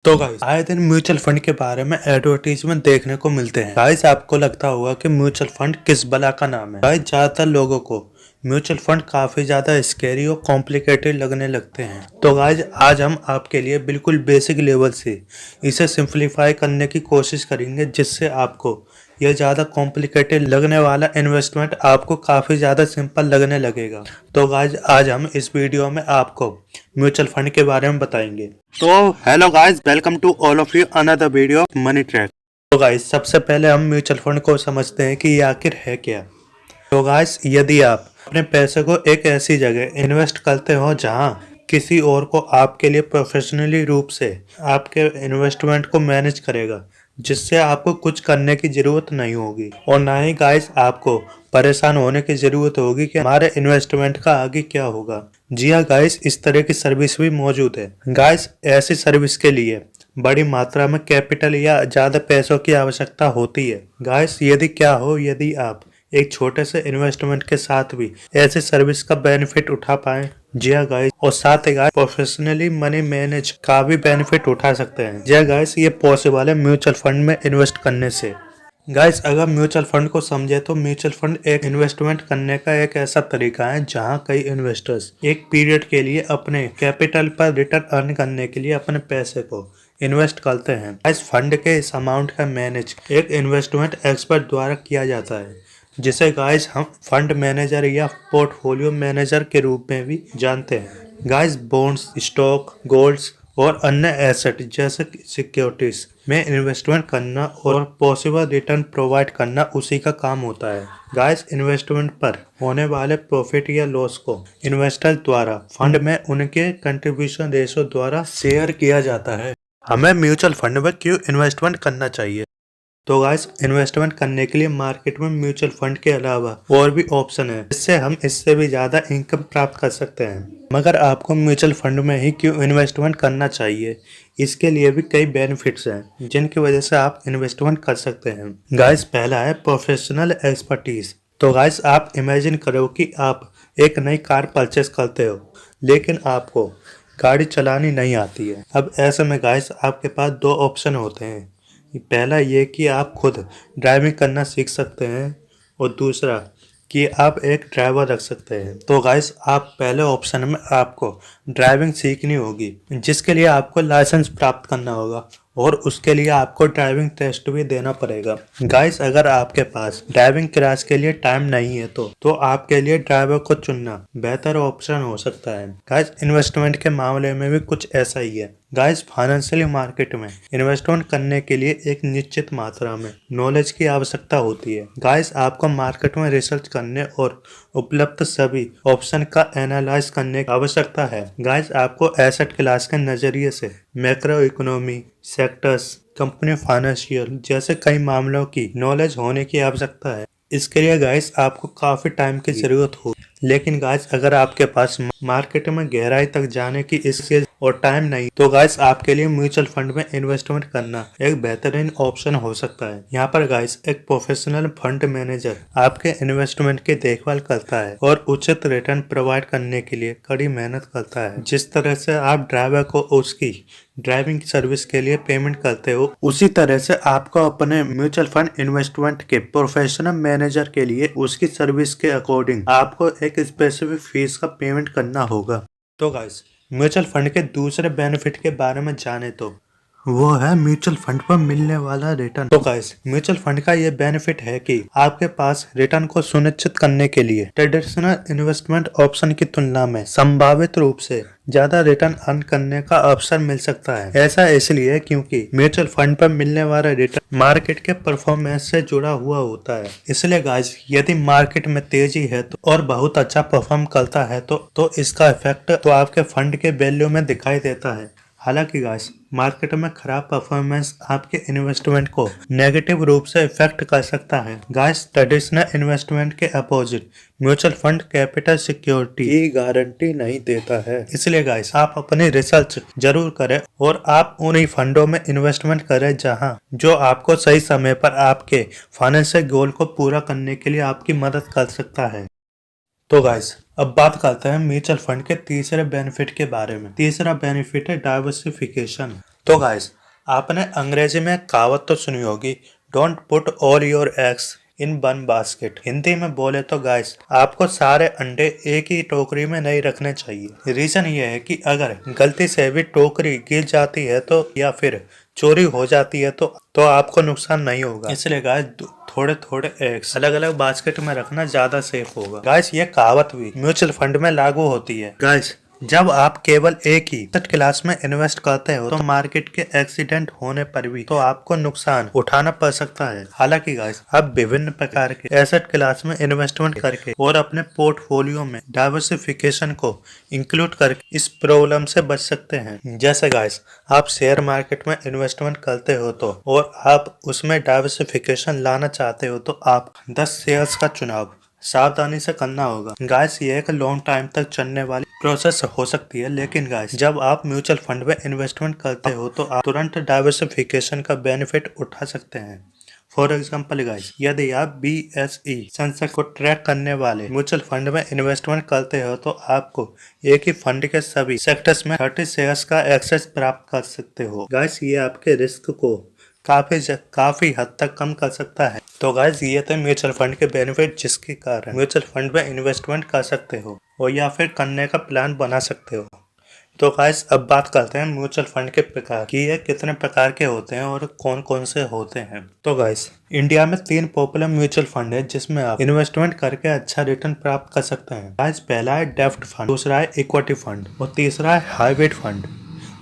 तो गाइस आए दिन म्यूचुअल फंड के बारे में एडवर्टीजमेंट देखने को मिलते हैं। गाइस आपको लगता होगा कि म्यूचुअल फंड किस बला का नाम है। गाइस ज्यादातर लोगों को म्यूचुअल फंड काफी ज्यादा स्कैरी और कॉम्प्लिकेटेड लगने लगते हैं। तो गाइस आज हम आपके लिए बिल्कुल बेसिक लेवल से इसे सिंप्लीफाई करने की कोशिश करेंगे, जिससे आपको यह ज़्यादा कॉम्प्लिकेटेड लगने वाला इन्वेस्टमेंट आपको काफ़ी ज़्यादा सिंपल लगने लगेगा। तो गाइज आज हम इस वीडियो में आपको म्यूचुअल फंड के बारे में बताएंगे। तो hello guys, welcome to all of you another video of money track. तो गाइज सबसे पहले हम म्यूचुअल फंड को समझते हैं कि ये आखिर है क्या। तो गाइज यदि आप अपने पैसे को एक ऐसी जगह इन्वेस्ट करते हो जहां किसी और को आपके लिए प्रोफेशनली रूप से आपके इन्वेस्टमेंट को मैनेज करेगा, जिससे आपको कुछ करने की जरूरत नहीं होगी और ना ही गाइस आपको परेशान होने की जरूरत होगी कि हमारे इन्वेस्टमेंट का आगे क्या होगा। जी हाँ गाइस, इस तरह की सर्विस भी मौजूद है। गाइस ऐसी सर्विस के लिए बड़ी मात्रा में कैपिटल या ज्यादा पैसों की आवश्यकता होती है। गाइस यदि आप एक छोटे से इन्वेस्टमेंट के साथ भी ऐसे सर्विस का बेनिफिट उठा पाए, जी हाँ गाइस, और साथ ही गाइस प्रोफेशनली मनी मैनेज का भी बेनिफिट उठा सकते हैं। जी हाँ गाइस, ये पॉसिबल है म्यूचुअल फंड में इन्वेस्ट करने से। गाइस अगर म्यूचुअल फंड को समझे तो म्यूचुअल फंड एक इन्वेस्टमेंट करने का एक ऐसा तरीका है जहां कई इन्वेस्टर्स एक पीरियड के लिए अपने कैपिटल पर रिटर्न अर्न करने के लिए अपने पैसे को इन्वेस्ट करते हैं। गाइस फंड के इस अमाउंट का मैनेज एक इन्वेस्टमेंट एक्सपर्ट द्वारा किया जाता है, जिसे गाइस हम फंड मैनेजर या पोर्टफोलियो मैनेजर के रूप में भी जानते हैं। गाइस बॉन्ड्स, स्टॉक, गोल्ड्स और अन्य एसेट जैसे सिक्योरिटीज में इन्वेस्टमेंट करना और पॉसिबल रिटर्न प्रोवाइड करना उसी का काम होता है। गाइस इन्वेस्टमेंट पर होने वाले प्रॉफिट या लॉस को इन्वेस्टर द्वारा फंड में उनके कंट्रीब्यूशन रेशो द्वारा शेयर किया जाता है। हमें म्यूचुअल फंड में क्यों इन्वेस्टमेंट करना चाहिए? तो गाइस इन्वेस्टमेंट करने के लिए मार्केट में म्यूचुअल फंड के अलावा और भी ऑप्शन है, जिससे हम इससे भी ज्यादा इनकम प्राप्त कर सकते हैं। मगर आपको म्यूचुअल फंड में ही क्यों इन्वेस्टमेंट करना चाहिए, इसके लिए भी कई बेनिफिट्स हैं जिनकी वजह से आप इन्वेस्टमेंट कर सकते हैं। गाइस पहला है प्रोफेशनल एक्सपर्टीज। तो गाइस आप इमेजिन करो कि आप एक नई कार परचेस करते हो, लेकिन आपको गाड़ी चलानी नहीं आती है। अब ऐसे में गाइस आपके पास दो ऑप्शन होते हैं। पहला ये कि आप खुद ड्राइविंग करना सीख सकते हैं और दूसरा कि आप एक ड्राइवर रख सकते हैं। तो गाइस आप पहले ऑप्शन में आपको ड्राइविंग सीखनी होगी, जिसके लिए आपको लाइसेंस प्राप्त करना होगा और उसके लिए आपको ड्राइविंग टेस्ट भी देना पड़ेगा। गाइस अगर आपके पास ड्राइविंग क्लास के लिए टाइम नहीं है तो आपके लिए ड्राइवर को चुनना बेहतर ऑप्शन हो सकता है। गाइस इन्वेस्टमेंट के मामले में भी कुछ ऐसा ही है। गाइस फाइनेंशियल मार्केट में इन्वेस्टमेंट करने के लिए एक निश्चित मात्रा में नॉलेज की आवश्यकता होती है। गाइस आपको मार्केट में रिसर्च करने और उपलब्ध सभी ऑप्शन का एनालाइज करने की आवश्यकता है। गाइस आपको एसेट क्लास के नजरिए से macro economy, sectors, company financial जैसे कई मामलों की नॉलेज होने की आवश्यकता है। इसके लिए गाइस आपको काफी टाइम की जरूरत हो, लेकिन गाइस अगर आपके पास मार्केट में गहराई तक जाने की स्किल और टाइम नहीं, तो गाइस आपके लिए म्यूचुअल फंड में इन्वेस्टमेंट करना एक बेहतरीन ऑप्शन हो सकता है। यहाँ पर गाइस एक प्रोफेशनल फंड मैनेजर आपके इन्वेस्टमेंट की देखभाल करता है और उचित रिटर्न प्रोवाइड करने के लिए कड़ी मेहनत करता है। जिस तरह से आप ड्राइवर को उसकी ड्राइविंग सर्विस के लिए पेमेंट करते हो, उसी तरह से आपको अपने म्यूचुअल फंड इन्वेस्टमेंट के प्रोफेशनल मैनेजर के लिए उसकी सर्विस के अकॉर्डिंग आपको एक स्पेसिफिक फीस का पेमेंट करना होगा। तो गाइस म्यूचुअल फंड के दूसरे बेनिफिट के बारे में जाने तो वो है म्यूचुअल फंड पर मिलने वाला रिटर्न। तो गाइस म्यूचुअल फंड का ये बेनिफिट है कि आपके पास रिटर्न को सुनिश्चित करने के लिए ट्रेडिशनल इन्वेस्टमेंट ऑप्शन की तुलना में संभावित रूप से ज्यादा रिटर्न अर्न करने का अवसर मिल सकता है। ऐसा इसलिए क्योंकि म्यूचुअल फंड पर मिलने वाला रिटर्न मार्केट के परफॉर्मेंस से जुड़ा हुआ होता है। इसलिए गाइस यदि मार्केट में तेजी है तो और बहुत अच्छा परफॉर्म करता है तो इसका इफेक्ट तो आपके फंड के वैल्यू में दिखाई देता है। हालांकि गाइस मार्केट में खराब परफॉर्मेंस आपके इन्वेस्टमेंट को नेगेटिव रूप से इफेक्ट कर सकता है। गाइस ट्रेडिशनल इन्वेस्टमेंट के opposite mutual fund capital security की गारंटी नहीं देता है। इसलिए गाइस आप अपनी रिसर्च जरूर करें और आप उन्हीं फंडों में इन्वेस्टमेंट करें जहां जो आपको सही समय पर आपके फाइनेंशियल गोल को पूरा करने के लिए आपकी मदद कर सकता है। तो गाइस अब बात करते हैं म्यूचुअल फंड के तीसरे बेनिफिट के बारे में। तीसरा बेनिफिट है डाइवर्सिफिकेशन। तो गाइस आपने अंग्रेजी में कहावत तो सुनी होगी, don't put all your eggs in one basket. Hindi में बोले तो गाइस, आपको सारे अंडे एक ही टोकरी में नहीं रखने चाहिए। रीजन ये है कि अगर गलती से भी टोकरी गिर जाती है तो या फिर चोरी हो जाती है तो आपको नुकसान नहीं होगा। इसलिए गाइस थोड़े थोड़े एग्स अलग अलग बास्केट में रखना ज्यादा सेफ होगा। गाइस ये कहावत भी म्यूचुअल फंड में लागू होती है। गाइस जब आप केवल एक ही एसेट क्लास में इन्वेस्ट करते हो तो मार्केट के एक्सीडेंट होने पर भी तो आपको नुकसान उठाना पड़ सकता है। हालांकि गाइस आप विभिन्न प्रकार के एसेट क्लास में इन्वेस्टमेंट करके और अपने पोर्टफोलियो में डाइवर्सिफिकेशन को इंक्लूड करके इस प्रॉब्लम से बच सकते हैं। जैसे गाइस आप शेयर मार्केट में इन्वेस्टमेंट करते हो तो और आप उसमें डाइवर्सिफिकेशन लाना चाहते हो तो आप 10 शेयर्स का चुनाव सावधानी से करना होगा। गाइस ये एक लॉन्ग टाइम तक चलने वाली प्रोसेस हो सकती है, लेकिन गाइस जब आप म्यूचुअल फंड में इन्वेस्टमेंट करते हो तो आप तुरंत डाइवर्सिफिकेशन का बेनिफिट उठा सकते हैं। फॉर एग्जाम्पल गाइस, यदि आप BSE सेंसेक्स को ट्रैक करने वाले म्यूचुअल फंड में इन्वेस्टमेंट करते हो तो आपको एक ही फंड के सभी सेक्टर्स में 30 शेयर्स का एक्सेस प्राप्त कर सकते हो। गाइस ये आपके रिस्क को काफी हद तक कम कर सकता है। तो गाइस ये थे म्यूचुअल फंड के बेनिफिट जिसके कारण म्यूचुअल फंड में इन्वेस्टमेंट कर सकते हो और या फिर करने का प्लान बना सकते हो। तो गाइस अब बात करते हैं म्यूचुअल फंड के प्रकार कि ये कितने प्रकार के होते हैं और कौन कौन से होते हैं। तो गाइस इंडिया में 3 पॉपुलर म्यूचुअल फंड है जिसमें आप इन्वेस्टमेंट करके अच्छा रिटर्न प्राप्त कर सकते हैं। गाइस पहला है डेब्ट फंड, दूसरा है इक्विटी फंड और तीसरा है हाइब्रिड फंड।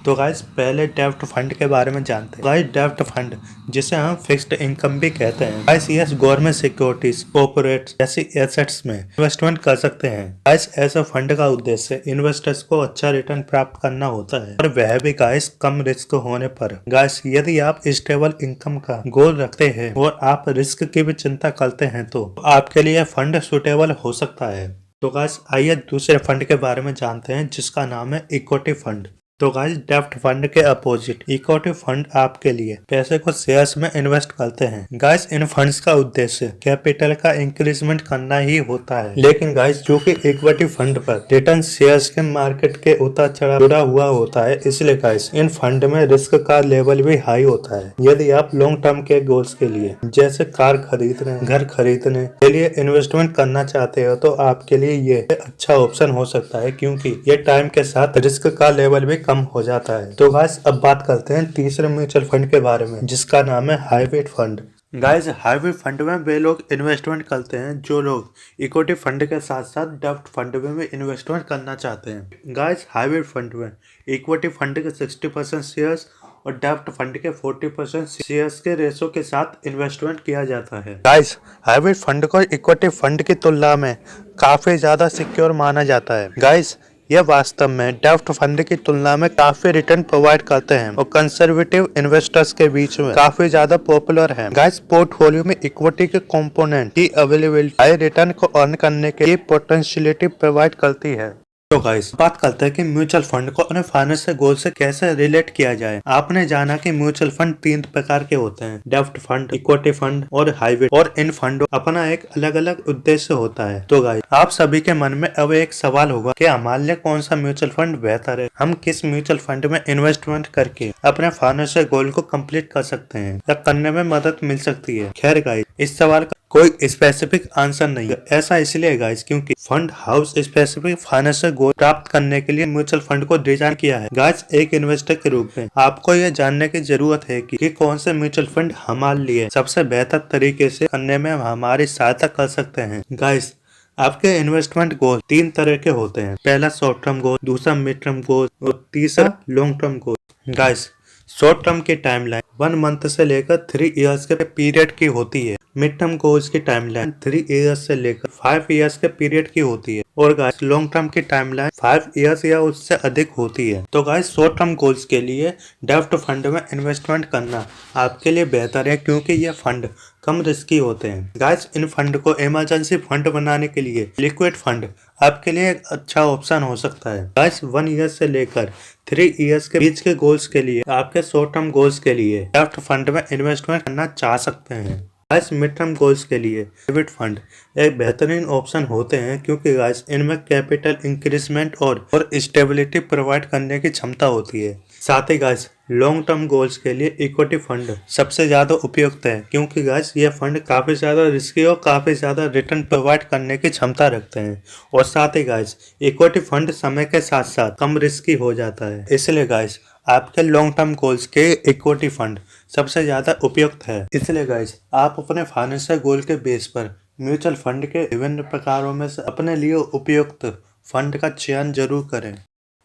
तो गाइस पहले डेब्ट फंड के बारे में जानते हैं। गाइस डेब्ट फंड जिसे हम फिक्स्ड इनकम भी कहते हैं। गाइस ये गवर्नमेंट सिक्योरिटीज, कॉर्पोरेट जैसी एसेट्स में इन्वेस्टमेंट कर सकते हैं। गाइस ऐसे फंड का उद्देश्य इन्वेस्टर्स को अच्छा रिटर्न प्राप्त करना होता है और वह भी गाइस कम रिस्क होने पर। गाइस यदि आप स्टेबल इनकम का गोल रखते हैं और आप रिस्क की भी चिंता करते हैं तो आपके लिए फंड सुटेबल हो सकता है। तो गाइस आइए दूसरे फंड के बारे में जानते हैं जिसका नाम है इक्विटी फंड। तो गाइस डेब्ट फंड के अपोजिट इक्विटी फंड आपके लिए पैसे को शेयर्स में इन्वेस्ट करते हैं। गाइस इन फंड्स का उद्देश्य कैपिटल का इंक्रीजमेंट करना ही होता है, लेकिन गाइस जो कि इक्विटी फंड पर रिटर्न शेयर्स के मार्केट के उतार चढ़ाव जुड़ा हुआ होता है, इसलिए गाइस इन फंड में रिस्क का लेवल भी हाई होता है। यदि आप लॉन्ग टर्म के गोल्स के लिए जैसे कार खरीदने, घर खरीदने के लिए इन्वेस्टमेंट करना चाहते हो तो आपके लिए ये अच्छा ऑप्शन हो सकता है, क्योंकि ये टाइम के साथ रिस्क का लेवल भी कम हो जाता है। तो गाइस अब बात करते हैं तीसरे म्यूचुअल फंड के बारे में जिसका नाम है hybrid fund. Guys hybrid fund में वे लोग इन्वेस्टमेंट करते हैं जो लोग इक्विटी फंड के साथ साथ डेब्ट फंड में भी इन्वेस्टमेंट करना चाहते हैं। गाइस हाइब्रिड फंड में इक्विटी फंड के 60% शेयर्स और डेब्ट फंड के 40% शेयर्स के रेशो के साथ इन्वेस्टमेंट किया जाता है। गाइस हाइब्रिड फंड को इक्विटी फंड की तुलना में काफी ज्यादा सिक्योर माना जाता है। गाइस यह वास्तव में डेब्ट फंड की तुलना में काफी रिटर्न प्रोवाइड करते हैं और कंजर्वेटिव इन्वेस्टर्स के बीच में काफी ज्यादा पॉपुलर है। गाइस पोर्टफोलियो में इक्विटी के कंपोनेंट की अवेलेबिलिटी हाई रिटर्न को अर्न करने के लिए पोटेंशियलिटी प्रोवाइड करती है। तो गाइस बात करते हैं कि म्यूचुअल फंड को अपने फाइनेंशियल गोल से कैसे रिलेट किया जाए। आपने जाना कि म्यूचुअल फंड 3 प्रकार के होते हैं, डेब्ट फंड, इक्विटी फंड और हाइब्रिड, और इन फंडों अपना एक अलग अलग उद्देश्य होता है। तो गाइस आप सभी के मन में अब एक सवाल होगा कि हमारे लिए कौन सा म्यूचुअल फंड बेहतर है, हम किस म्यूचुअल फंड में इन्वेस्टमेंट करके अपने फाइनेंशियल गोल को कम्प्लीट कर सकते हैं या करने में मदद मिल सकती है। खैर गाइस इस सवाल का कोई स्पेसिफिक आंसर नहीं है। ऐसा इसलिए गाइस क्योंकि fund house specific financial goal प्राप्त करने के लिए म्यूचुअल फंड को डिजाइन किया है। गाइस एक इन्वेस्टर के रूप में आपको यह जानने की जरूरत है कि कौन से म्यूचुअल फंड हमारे लिए सबसे बेहतर तरीके से करने में हमारी सहायता कर सकते हैं। गाइस आपके इन्वेस्टमेंट गोल 3 तरह के होते हैं। पहला शॉर्ट टर्म गोल, दूसरा मिड टर्म गोल और तीसरा long term goal. Guys short term की टाइमलाइन 1 मंथ से लेकर 3 इयर्स के पीरियड की होती है। मिड टर्म गोल्स की टाइमलाइन 3 इयर्स से लेकर 5 इयर्स के पीरियड की होती है और गाइस लॉन्ग टर्म की टाइमलाइन 5 इयर्स या उससे अधिक होती है। तो गाइस शॉर्ट टर्म गोल्स के लिए डेब्ट फंड में इन्वेस्टमेंट करना आपके लिए बेहतर है, क्योंकि ये फंड कम रिस्की होते हैं। गाइस इन फंड को इमरजेंसी फंड बनाने के लिए लिक्विड फंड आपके लिए एक अच्छा ऑप्शन हो सकता है। गाइस 1 ईयर से लेकर 3 इयर्स के बीच के गोल्स के लिए, आपके शॉर्ट टर्म गोल्स के लिए डेब्ट फंड में इन्वेस्टमेंट करना चाह सकते हैं। गाइस मिड टर्म गोल्स के लिए हाइब्रिड फंड एक बेहतरीन ऑप्शन होते हैं, क्योंकि गाइस इनमें कैपिटल इंक्रीजमेंट और स्टेबिलिटी प्रोवाइड करने की क्षमता होती है। साथ ही गाइस लॉन्ग टर्म गोल्स के लिए इक्विटी फंड सबसे ज्यादा उपयुक्त है, क्योंकि गाइस ये फंड काफी ज्यादा रिस्की और काफी ज्यादा रिटर्न प्रोवाइड करने की क्षमता रखते हैं। और साथ ही गाइस इक्विटी फंड समय के साथ साथ कम रिस्की हो जाता है, इसलिए गाइस आपके लॉन्ग टर्म गोल्स के इक्विटी फंड सबसे ज्यादा उपयुक्त है। इसलिए गाइस आप अपने फाइनेंशियल गोल के बेस पर म्यूचुअल फंड के विभिन्न प्रकारों में से अपने लिए उपयुक्त फंड का चयन जरूर करें।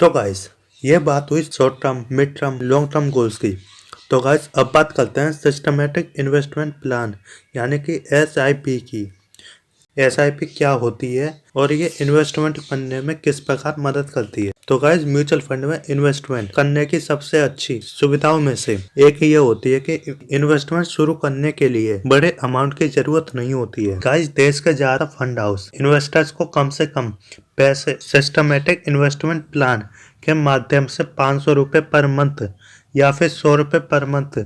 तो गाइस ये बात हुई short term, mid term, long term goals की। तो गाइस अब बात करते हैं सिस्टमेटिक इन्वेस्टमेंट प्लान यानी कि SIP की। SIP क्या होती है और ये इन्वेस्टमेंट करने में किस प्रकार मदद करती है। तो गाइस म्यूचुअल फंड में इन्वेस्टमेंट करने की सबसे अच्छी सुविधाओं में से एक ये होती है कि इन्वेस्टमेंट शुरू करने के लिए बड़े अमाउंट की जरूरत नहीं होती है। गाइस देश के ज्यादा फंड हाउस इन्वेस्टर्स को कम से कम पैसे सिस्टमेटिक इन्वेस्टमेंट प्लान के माध्यम से 500 रुपये पर मंथ या फिर 100 रुपये पर मंथ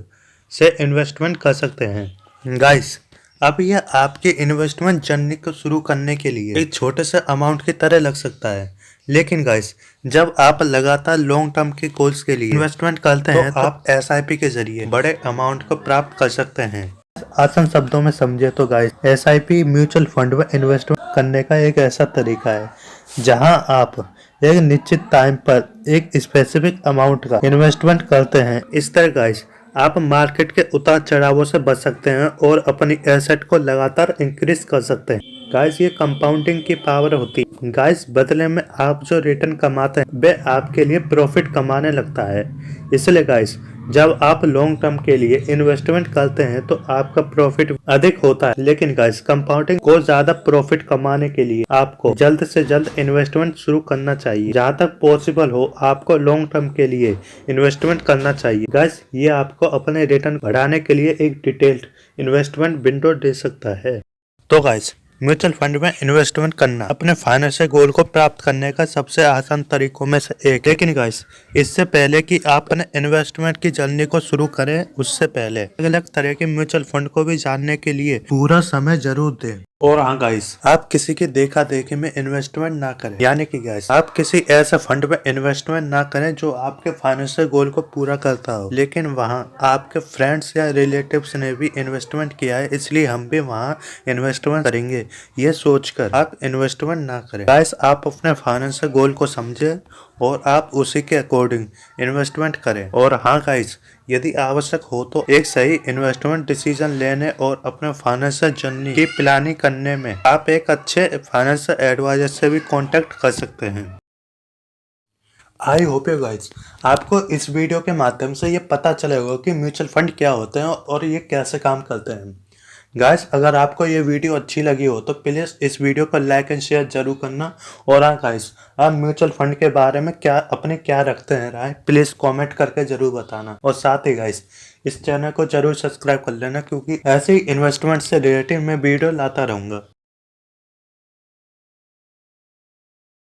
से इन्वेस्टमेंट कर सकते हैं। गाइस अब यह आपके इन्वेस्टमेंट जर्नी को शुरू करने के लिए एक छोटे से अमाउंट की तरह लग सकता है, लेकिन गाइस जब आप लगातार लॉन्ग टर्म के गोल्स के लिए इन्वेस्टमेंट करते हैं तो आप SIP के जरिए बड़े अमाउंट को प्राप्त कर सकते हैं। आसान शब्दों में समझे तो गाइस SIP म्यूचुअल फंड में इन्वेस्टमेंट करने का एक ऐसा तरीका है जहां आप एक निश्चित टाइम पर एक स्पेसिफिक अमाउंट का इन्वेस्टमेंट करते हैं। इस तरह गाइस आप मार्केट के उतार चढ़ावों से बच सकते हैं और अपनी एसेट को लगातार इंक्रीज कर सकते हैं। गाइस ये कंपाउंडिंग की पावर होती है। गाइस बदले में आप जो रिटर्न कमाते हैं वे आपके लिए प्रॉफिट कमाने लगता है। इसलिए गाइस जब आप लॉन्ग टर्म के लिए इन्वेस्टमेंट करते हैं तो आपका प्रॉफिट अधिक होता है, लेकिन गाइस कंपाउंडिंग को ज्यादा प्रॉफिट कमाने के लिए आपको जल्द से जल्द इन्वेस्टमेंट शुरू करना चाहिए। जहां तक पॉसिबल हो आपको लॉन्ग टर्म के लिए इन्वेस्टमेंट करना चाहिए। गाइस ये आपको अपने रिटर्न बढ़ाने के लिए एक डिटेल्ड इन्वेस्टमेंट विंडो दे सकता है। तो गाइस म्यूचुअल फंड में इन्वेस्टमेंट करना अपने फाइनेंशियल गोल को प्राप्त करने का सबसे आसान तरीकों में से एक। लेकिन गाइस इससे पहले कि आप अपने इन्वेस्टमेंट की जर्नी को शुरू करें उससे पहले अलग अलग तरह के म्यूचुअल फंड को भी जानने के लिए पूरा समय जरूर दें। और हाँ गाइस आप किसी की देखा देखी में इन्वेस्टमेंट ना करें, यानी कि गाइस आप किसी ऐसे फंड में इन्वेस्टमेंट ना करें जो आपके फाइनेंशियल गोल को पूरा करता हो, लेकिन वहाँ आपके फ्रेंड्स या रिलेटिव्स ने भी इन्वेस्टमेंट किया है इसलिए हम भी वहाँ इन्वेस्टमेंट करेंगे, ये सोचकर आप इन्वेस्टमेंट ना करें। गाइस आप अपने फाइनेंशियल गोल को समझे और आप उसी के अकॉर्डिंग इन्वेस्टमेंट करें। और हाँ गाइस यदि आवश्यक हो तो एक सही इन्वेस्टमेंट डिसीजन लेने और अपने फाइनेंशियल जर्नी की प्लानिंग करने में आप एक अच्छे फाइनेंशियल एडवाइजर से भी कांटेक्ट कर सकते हैं। आई होप यू गाइस आपको इस वीडियो के माध्यम से ये पता चलेगा कि म्यूचुअल फंड क्या होते हैं और ये कैसे काम करते हैं। गाइस अगर आपको ये वीडियो अच्छी लगी हो तो प्लीज़ इस वीडियो को लाइक एंड शेयर जरूर करना। और हाँ गाइस आप म्यूचुअल फंड के बारे में क्या रखते हैं राय, प्लीज़ कमेंट करके जरूर बताना। और साथ ही गाइस इस चैनल को जरूर सब्सक्राइब कर लेना, क्योंकि ऐसे ही इन्वेस्टमेंट से रिलेटेड मैं वीडियो लाता रहूँगा।